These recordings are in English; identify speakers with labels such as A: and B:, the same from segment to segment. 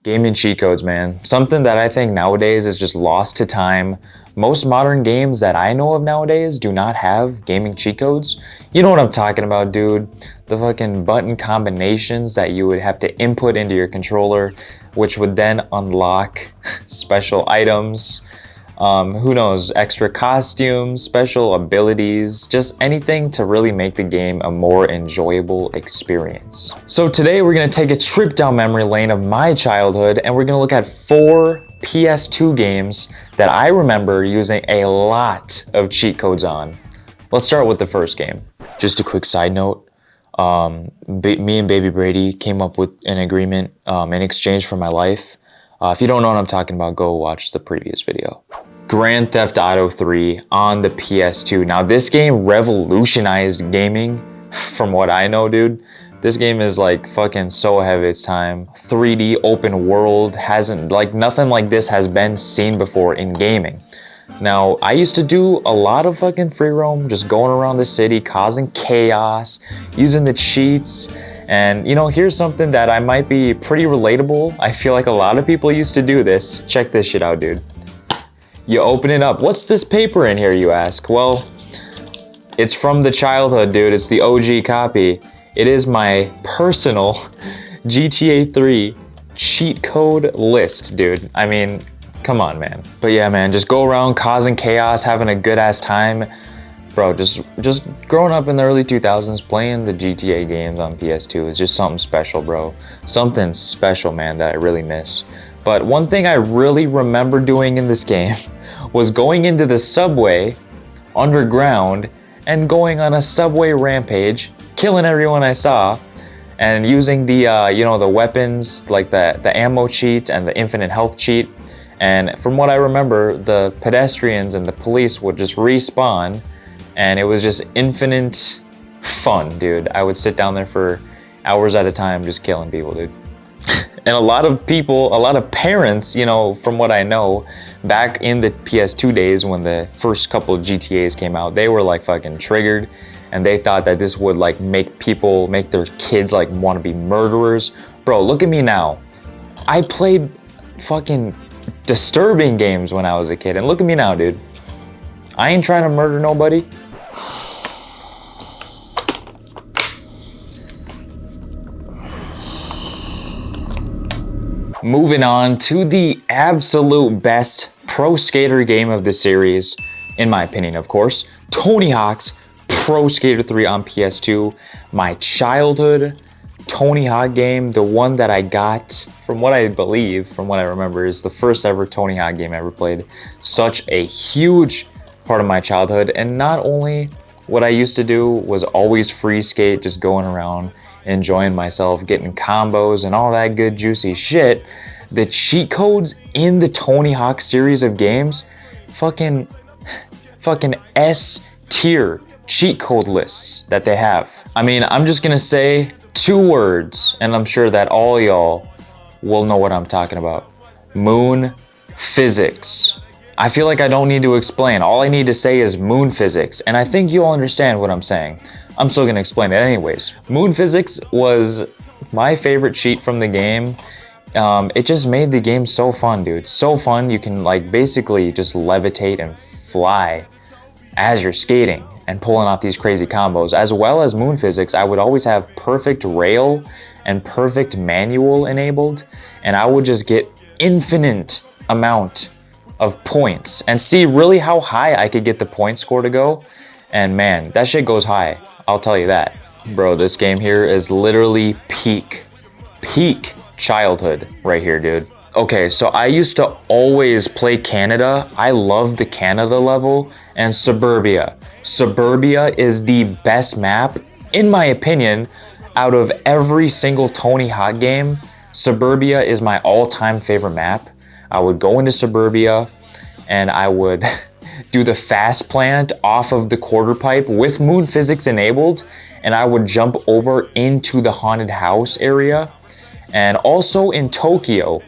A: Gaming cheat codes, man. Something that I think nowadays is just lost to time. Most modern games that I know of nowadays do not have gaming cheat codes. You know what I'm talking about, dude. The fucking button combinations that you would have to input into your controller, which would then unlock special items. Who knows, extra costumes, special abilities, just anything to really make the game a more enjoyable experience. So today we're gonna take a trip down memory lane of my childhood and we're gonna look at 4 PS2 games that I remember using a lot of cheat codes on. Let's start with the first game. Just a quick side note, me and Baby Brady came up with an agreement in exchange for my life. If you don't know what I'm talking about, go watch the previous video. Grand Theft Auto 3 on the PS2. Now this game revolutionized gaming from what I know, dude. This game is like fucking so ahead of its time. 3D open world, nothing like this has been seen before in gaming. Now, I used to do a lot of fucking free roam, just going around the city, causing chaos, using the cheats. And you know, here's something that I might be pretty relatable. I feel like a lot of people used to do this. Check this shit out, dude. You open it up. What's this paper in here, you ask? Well, it's from the childhood, dude. It's the OG copy. It is my personal GTA 3 cheat code list, dude. I mean, come on, man. But yeah, man, just go around causing chaos, having a good ass time. Bro, just growing up in the early 2000s, playing the GTA games on PS2 is just something special, bro. Something special, man, that I really miss. But one thing I really remember doing in this game was going into the subway underground and going on a subway rampage, killing everyone I saw, and using the the weapons, like the ammo cheat and the infinite health cheat. And from what I remember, the pedestrians and the police would just respawn, and it was just infinite fun, dude. I would sit down there for hours at a time just killing people, dude. And a lot of people, a lot of parents, you know, from what I know, back in the PS2 days when the first couple of GTAs came out, they were like fucking triggered, and they thought that this would like make their kids like want to be murderers. Bro, look at me now. I played fucking disturbing games when I was a kid, and look at me now, dude. I ain't trying to murder nobody. Moving on to the absolute best pro skater game of the series, in my opinion, of course, Tony Hawk's Pro Skater 3 on PS2. My childhood Tony Hawk game, the one that I got, from what I remember, is the first ever Tony Hawk game I ever played. Such a huge part of my childhood, and not only what I used to do was always free skate, just going around enjoying myself, getting combos and all that good juicy shit. The cheat codes in the Tony Hawk series of games, fucking S tier cheat code lists that they have. I mean, I'm just gonna say 2 words, and I'm sure that all y'all will know what I'm talking about. Moon physics. I feel like I don't need to explain. All I need to say is moon physics, and I think you'll understand what I'm saying. I'm still gonna explain it anyways. Moon physics was my favorite cheat from the game. It just made the game so fun, dude. So fun. You can like basically just levitate and fly as you're skating and pulling off these crazy combos. As well as moon physics, I would always have perfect rail and perfect manual enabled, and I would just get infinite amount of points and see really how high I could get the point score to go. And man, that shit goes high, I'll tell you that. Bro, this game here is literally peak childhood right here, dude. Okay, so I used to always play Canada. I love the Canada level and Suburbia. Suburbia is the best map, in my opinion, out of every single Tony Hawk game. Suburbia is my all-time favorite map. I would go into Suburbia and I would do the fast plant off of the quarter pipe with moon physics enabled, and I would jump over into the haunted house area. And also in Tokyo,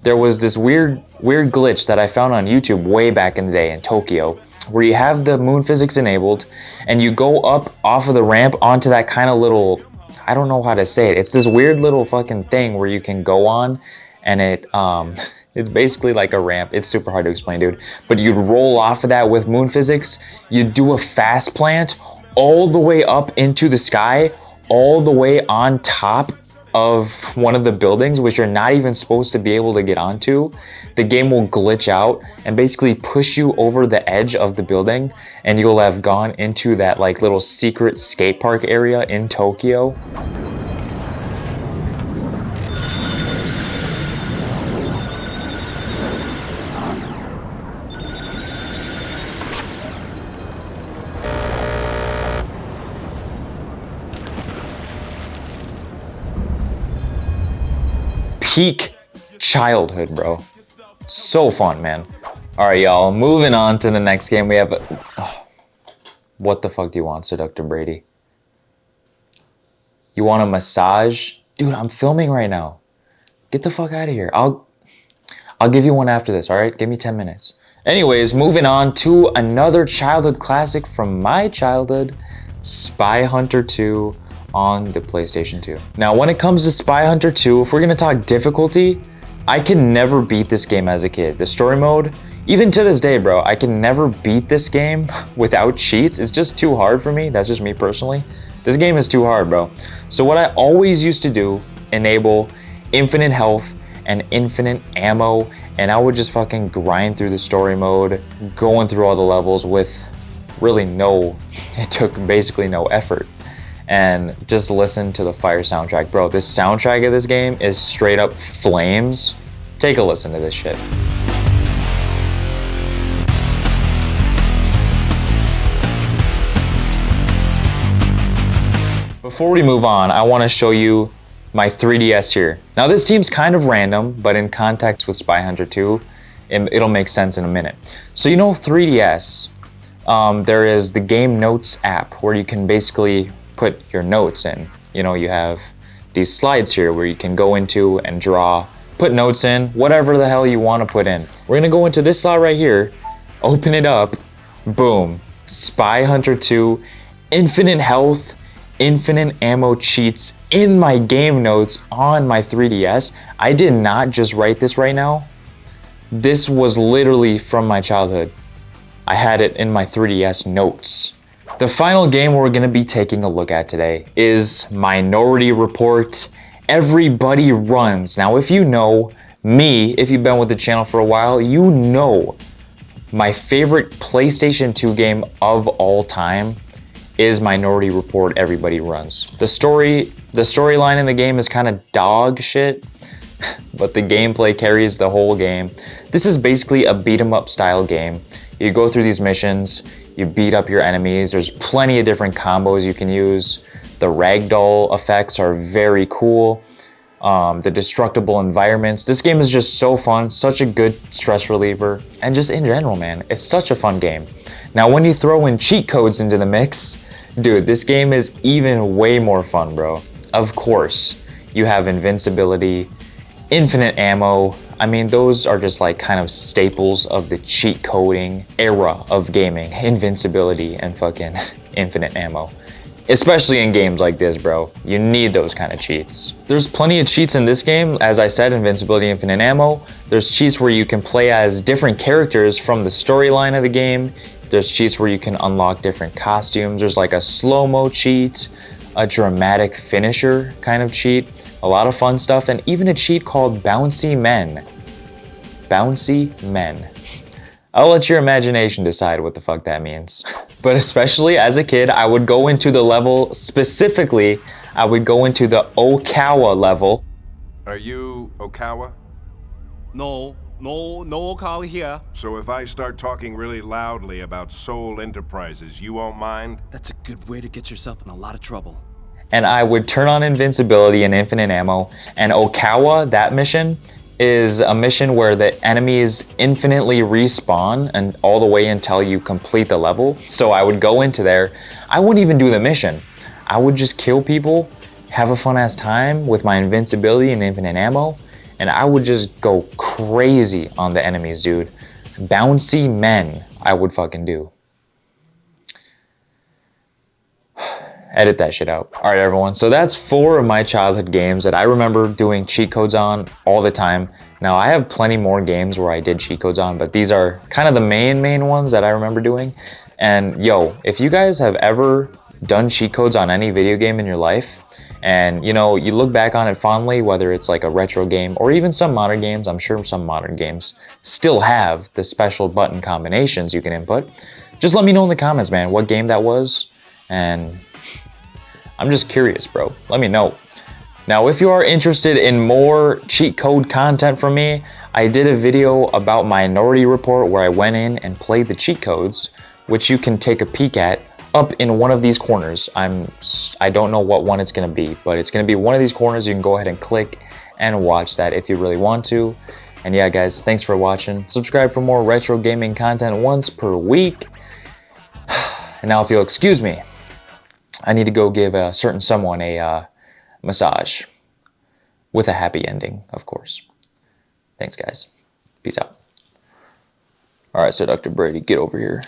A: there was this weird glitch that I found on YouTube way back in the day in Tokyo, where you have the moon physics enabled and you go up off of the ramp onto that kind of little, I don't know how to say it. It's this weird little fucking thing where you can go on and it's basically like a ramp. It's super hard to explain, dude. But you'd roll off of that with moon physics. You'd do a fast plant all the way up into the sky, all the way on top of one of the buildings, which you're not even supposed to be able to get onto. The game will glitch out and basically push you over the edge of the building, and you'll have gone into that like little secret skate park area in Tokyo. Peak childhood, bro. So fun, man. All right, y'all, moving on to the next game. We have what the fuck do you want, Seductor Brady? You want a massage? Dude, I'm filming right now. Get the fuck out of here. I'll give you one after this, all right? Give me 10 minutes. Anyways, moving on to another childhood classic from my childhood, Spy Hunter 2 on the PlayStation 2. Now, when it comes to Spy Hunter 2, if we're gonna talk difficulty, I can never beat this game as a kid. The story mode, even to this day, bro, I can never beat this game without cheats. It's just too hard for me. That's just me personally. This game is too hard, bro. So what I always used to do, enable infinite health and infinite ammo, and I would just fucking grind through the story mode, going through all the levels with really it took basically no effort. And just listen to the fire soundtrack. Bro, this soundtrack of this game is straight up flames. Take a listen to this shit. Before we move on, I want to show you my 3DS here. Now this seems kind of random, but in context with Spy Hunter 2, it'll make sense in a minute. So you know 3DS, there is the Game Notes app where you can basically put your notes in. You know, you have these slides here where you can go into and draw, put notes in, whatever the hell you want to put in. We're gonna go into this slot right here, open it up, boom, Spy Hunter 2, infinite health, infinite ammo cheats in my game notes on my 3DS. I did not just write this right now. This was literally from my childhood. I had it in my 3DS notes. The final game we're going to be taking a look at today is Minority Report. Everybody Runs. Now, if you know me, if you've been with the channel for a while, you know my favorite PlayStation 2 game of all time is Minority Report Everybody Runs. The storyline in the game is kind of dog shit, but the gameplay carries the whole game. This is basically a beat 'em up style game. You go through these missions, you beat up your enemies. There's plenty of different combos you can use. The ragdoll effects are very cool. The destructible environments. This game is just so fun, such a good stress reliever, and just in general, man, it's such a fun game. Now, when you throw in cheat codes into the mix, dude, this game is even way more fun, bro. Of course, you have invincibility, infinite ammo. I mean, those are just like kind of staples of the cheat coding era of gaming. Invincibility and fucking infinite ammo. Especially in games like this, bro. You need those kind of cheats. There's plenty of cheats in this game. As I said, invincibility, infinite ammo. There's cheats where you can play as different characters from the storyline of the game. There's cheats where you can unlock different costumes. There's like a slow-mo cheat, a dramatic finisher kind of cheat, a lot of fun stuff, and even a cheat called Bouncy Men. Bouncy Men. I'll let your imagination decide what the fuck that means. But especially as a kid, I would go into the level, specifically, I would go into the Okawa level.
B: Are you Okawa?
C: No Okawa here.
B: So if I start talking really loudly about Seoul Enterprises, you won't mind?
C: That's a good way to get yourself in a lot of trouble.
A: And I would turn on invincibility and infinite ammo. And Okawa, that mission, is a mission where the enemies infinitely respawn and all the way until you complete the level. So I would go into there. I wouldn't even do the mission. I would just kill people, have a fun ass time with my invincibility and infinite ammo, and I would just go crazy on the enemies, dude. Bouncy Men, I would fucking do. Edit that shit out. All right, everyone. So that's 4 of my childhood games that I remember doing cheat codes on all the time. Now, I have plenty more games where I did cheat codes on, but these are kind of the main ones that I remember doing. And yo, if you guys have ever done cheat codes on any video game in your life, and you know, you look back on it fondly, whether it's like a retro game or even some modern games, I'm sure some modern games still have the special button combinations you can input. Just let me know in the comments, man, what game that was. And I'm just curious, bro. Let me know. Now, if you are interested in more cheat code content from me, I did a video about Minority Report where I went in and played the cheat codes, which you can take a peek at up in one of these corners. I don't know what one it's gonna be, but it's gonna be one of these corners. You can go ahead and click and watch that if you really want to. And yeah, guys, thanks for watching. Subscribe for more retro gaming content once per week. And now if you'll excuse me, I need to go give a certain someone a massage with a happy ending, of course. Thanks, guys. Peace out. All right, so Dr. Brady, get over here.